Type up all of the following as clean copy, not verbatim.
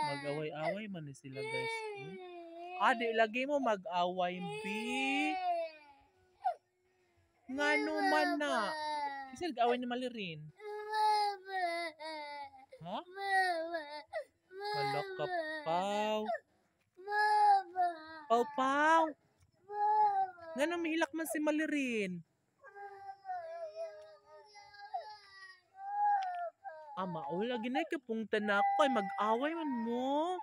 Mag-away-away man ni sila guys. Uy. Di lagi mo mag-away, B. Ngano man na. Kasi nag-away ni Malirin. Ha? Hala ka, Pau. Pau. Ngano mahilak man si Malirin. Maul lagi na ikapunta na ako kay mag-away man mo.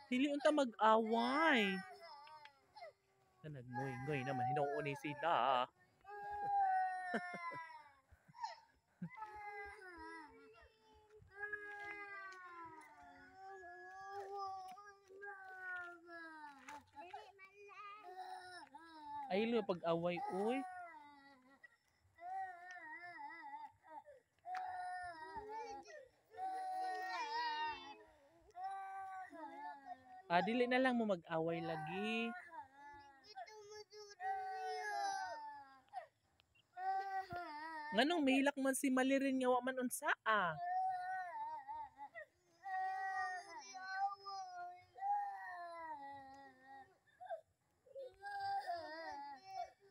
Dili unta mag-away. Nagngoy-ngoy naman hinuuni sila. Ay lo pag-away uy. Dili na lang mo mag-away lagi. Nganong mahilak man si Malirin nga wa man unsa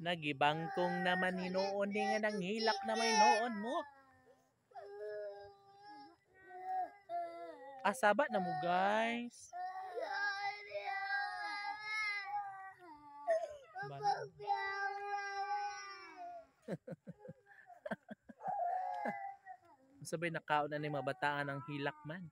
Nagibangkong naman hinuon di nga nanghilak na may noon mo. Sabat na mo guys. Sabay nakaon na ni mga bataan ang hilak man.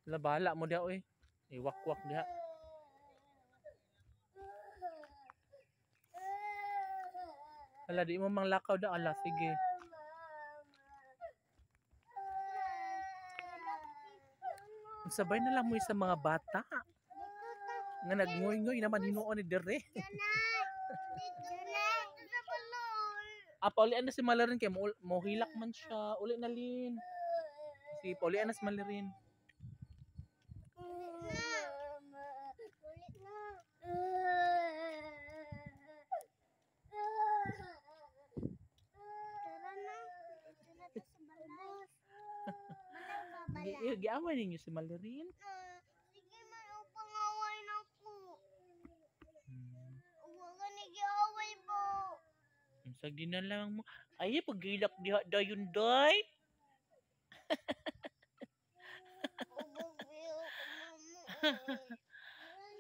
Labala mo diha oy. Iwak-wak diha. Ala di mo manglakaw da ala sige. Sabay na lang mo sa mga bata. Nga nagngoy-ngoy naman hinuon ni dire. Paulian na si Malirin kay mo hilak man siya. Uli na lin. Si paulian na si Malirin. Giaway ninyo si Malirin? Sige man, pangaway na ko. Huwag ka nag-iaway po. Sag din na lang mo. Ay, pag-ilak diha dayon day.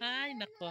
Ay, nako.